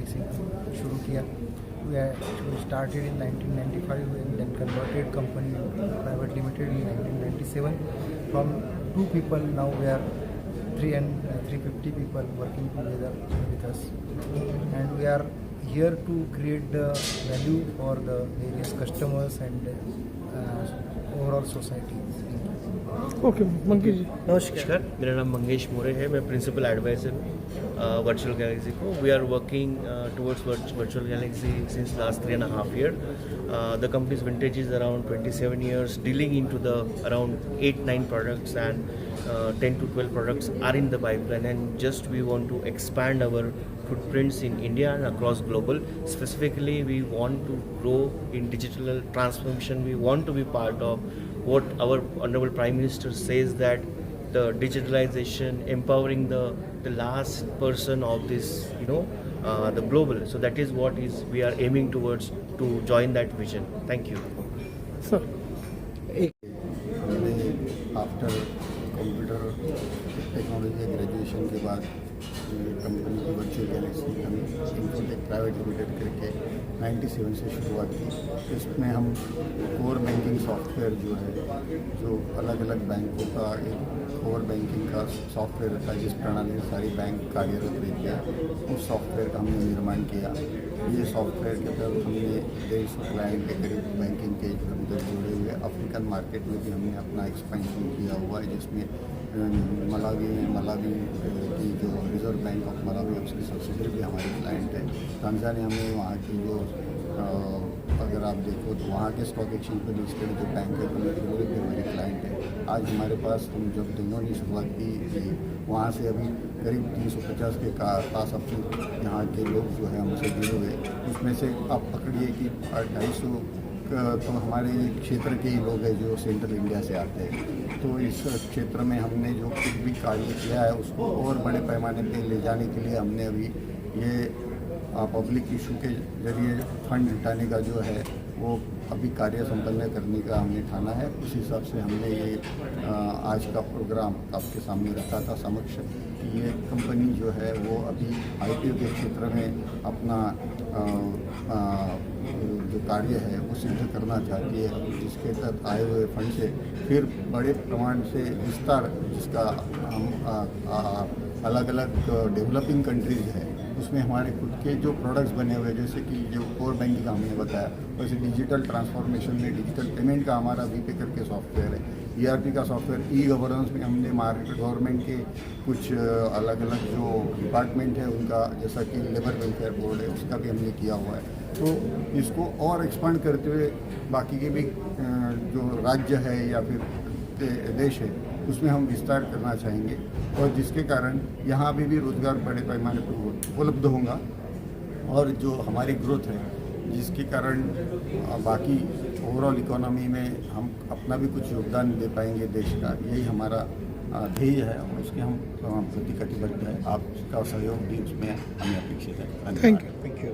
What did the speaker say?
Galaxy शुरू किया. We actually started in 1995 and then converted company into private limited in 1997. From 2 people now we are 350 people working together with us, and we are here to create the value for the various customers and overall society. Okay मंकी जी. नमस्कार, मेरा नाम मंगेश मोरे है. मैं principal adviser हूँ Virtual Galaxy को. We are working towards Virtual Galaxy since last 3.5 years. The company's vintage is around 27 years, dealing into the around 8-9 products, and 10 to 12 products are in the pipeline, and just we want to expand our footprints in India and across global. Specifically, we want to grow in digital transformation. We want to be part of what our Honorable Prime Minister says, that the digitalization, empowering the last person of this, the global. So that is what is we are aiming towards to join that vision. Thank you. Sir after computer technology graduation के बाद company की virtual Galaxy हम infotech private limited करके 97 से शुरुआत की. इसमें हम कोर बैंकिंग सॉफ्टवेयर जो है, जो अलग अलग बैंकों का एक कोर बैंकिंग का सॉफ्टवेयर था जिस प्रणाली में सारी बैंक कार्यरत रहती है, उस सॉफ्टवेयर का हमने निर्माण किया. ये सॉफ्टवेयर के तहत हमने 150 क्लाइंट के करीब बैंकिंग के उधर जुड़े हुए. अफ्रीकन मार्केट में भी हमने अपना एक्सपेंशन किया हुआ है, जिसमें मलावी की जो रिजर्व बैंक ऑफ मलावी उसकी सब्सिडरी भी हमारी क्लाइंट है. तांजानिया में वहाँ की जो अगर आप देखो तो वहाँ के स्टॉक एक्सचेंज पर लिस्टेड जो बैंक है वो भी हमारी क्लाइंट है. आज हमारे पास हम जब दोनों ने शुरुआत की वहाँ से अभी करीब 350 के पास अपने यहाँ के लोग जो है हमसे जुड़े हुए. उसमें से आप पकड़िए कि 250 तो हमारे क्षेत्र के ही लोग हैं जो सेंट्रल इंडिया से आते हैं. तो इस क्षेत्र में हमने जो कुछ भी कार्य किया है उसको और बड़े पैमाने पे ले जाने के लिए हमने अभी ये पब्लिक इशू के जरिए फंड जुटाने का जो है वो अभी कार्य संपन्न करने का हमने ठाना है. उस हिसाब से हमने ये आज का प्रोग्राम आपके सामने रखा था समक्ष. ये कंपनी जो है वो अभी आईटी के क्षेत्र में अपना जो कार्य है वो सिद्ध करना चाहती है, जिसके तहत आए हुए फंड से फिर बड़े प्रमाण से विस्तार, जिसका हम अलग अलग डेवलपिंग कंट्रीज है उसमें हमारे खुद के जो प्रोडक्ट्स बने हुए, जैसे कि जो कोर बैंकिंग का हमने बताया, वैसे डिजिटल ट्रांसफॉर्मेशन में डिजिटल पेमेंट का हमारा वीपे करके सॉफ्टवेयर है. ERP का सॉफ्टवेयर, ई गवर्नेंस में हमने गवर्नमेंट के कुछ अलग अलग जो डिपार्टमेंट है उनका, जैसा कि लेबर वेलफेयर बोर्ड है, उसका भी हमने किया हुआ है. तो इसको और एक्सपांड करते हुए बाकी के भी जो राज्य है या फिर देश है उसमें हम विस्तार करना चाहेंगे, और जिसके कारण यहाँ भी रोज़गार बड़े पैमाने पर उपलब्ध होगा, और जो हमारी ग्रोथ है जिसके कारण बाकी ओवरऑल इकोनॉमी में हम अपना भी कुछ योगदान दे पाएंगे देश का. यही हमारा ध्येय है और उसके हम प्रति कटिबद्ध है. आपका सहयोग भी उसमें हमें अपेक्षित है. Thank you.